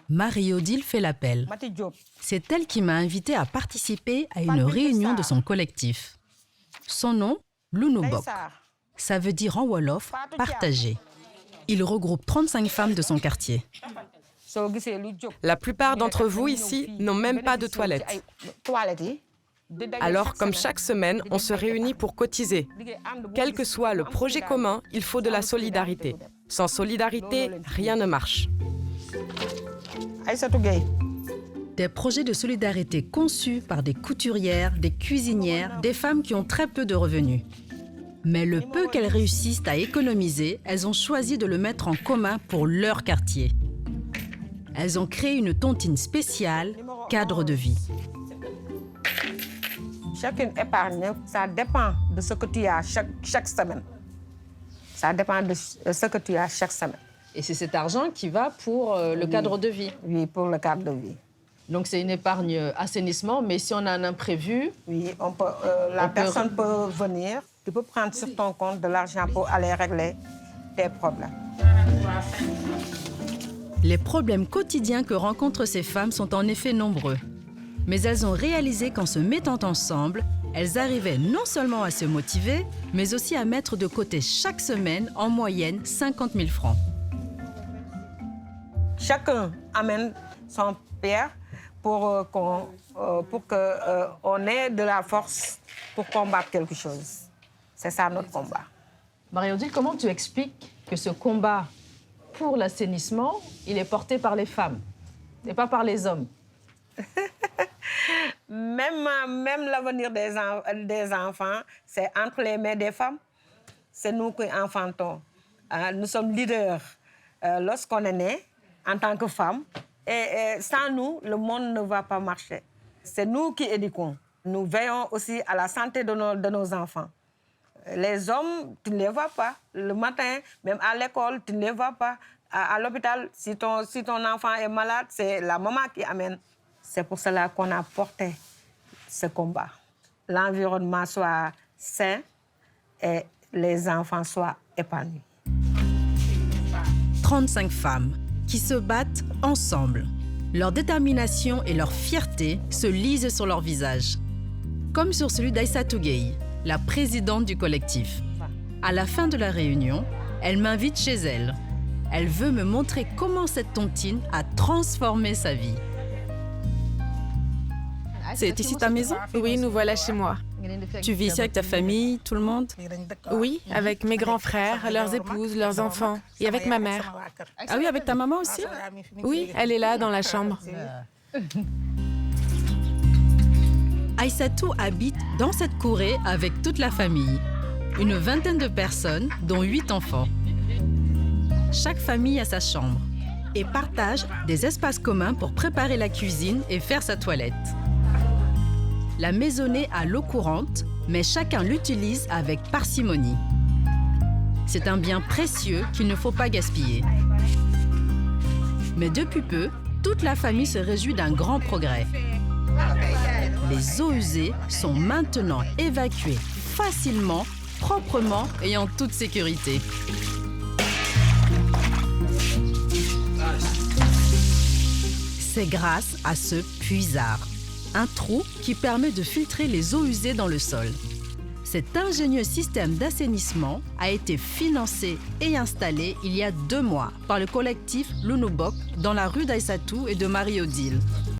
Marie-Odile fait l'appel. C'est elle qui m'a invitée à participer à une réunion de son collectif. Son nom, Lunubok. Ça veut dire en Wolof, partager. Il regroupe 35 femmes de son quartier. La plupart d'entre vous ici n'ont même pas de toilettes. Alors, comme chaque semaine, on se réunit pour cotiser. Quel que soit le projet commun, il faut de la solidarité. Sans solidarité, rien ne marche. Des projets de solidarité conçus par des couturières, des cuisinières, des femmes qui ont très peu de revenus. Mais le peu qu'elles réussissent à économiser, elles ont choisi de le mettre en commun pour leur quartier. Elles ont créé une tontine spéciale, cadre de vie. Chacune épargne, ça dépend de ce que tu as chaque semaine. Ça dépend de ce que tu as chaque semaine. Et c'est cet argent qui va pour le cadre de vie. Oui, pour le cadre de vie. Donc c'est une épargne assainissement, mais si on a un imprévu... Oui, la personne peut venir, tu peux prendre sur ton compte de l'argent pour aller régler tes problèmes. Les problèmes quotidiens que rencontrent ces femmes sont en effet nombreux. Mais elles ont réalisé qu'en se mettant ensemble, elles arrivaient non seulement à se motiver, mais aussi à mettre de côté chaque semaine, en moyenne, 50 000 francs. Chacun amène son père pour qu'on ait de la force pour combattre quelque chose. C'est ça notre combat. Marie-Odile, comment tu expliques que ce combat pour l'assainissement, il est porté par les femmes et pas par les hommes? Même l'avenir des enfants, c'est entre les mains des femmes. C'est nous qui enfantons. Nous sommes leaders lorsqu'on est né en tant que femme. Et sans nous, le monde ne va pas marcher. C'est nous qui éduquons. Nous veillons aussi à la santé de nos enfants. Les hommes, tu ne les vois pas. Le matin, même à l'école, tu ne les vois pas. À l'hôpital, si ton enfant est malade, c'est la maman qui amène. C'est pour cela qu'on a porté ce combat. L'environnement soit sain et les enfants soient épanouis. 35 femmes qui se battent ensemble. Leur détermination et leur fierté se lisent sur leur visage. Comme sur celui d'Aïssatou Gueye, la présidente du collectif. À la fin de la réunion, elle m'invite chez elle. Elle veut me montrer comment cette tontine a transformé sa vie. C'est ici ta maison? Oui, nous voilà chez moi. Tu vis ici avec ta famille, tout le monde? Oui, avec mes grands frères, leurs épouses, leurs enfants, et avec ma mère. Ah oui, avec ta maman aussi? Oui, elle est là, dans la chambre. Aïssatou habite dans cette courée avec toute la famille. Une vingtaine de personnes, dont 8 enfants. Chaque famille a sa chambre et partage des espaces communs pour préparer la cuisine et faire sa toilette. La maisonnée a l'eau courante, mais chacun l'utilise avec parcimonie. C'est un bien précieux qu'il ne faut pas gaspiller. Mais depuis peu, toute la famille se réjouit d'un grand progrès. Les eaux usées sont maintenant évacuées facilement, proprement et en toute sécurité. C'est grâce à ce puisard, un trou qui permet de filtrer les eaux usées dans le sol. Cet ingénieux système d'assainissement a été financé et installé il y a 2 mois par le collectif Lunubok dans la rue d'Aïssatou et de Marie-Odile.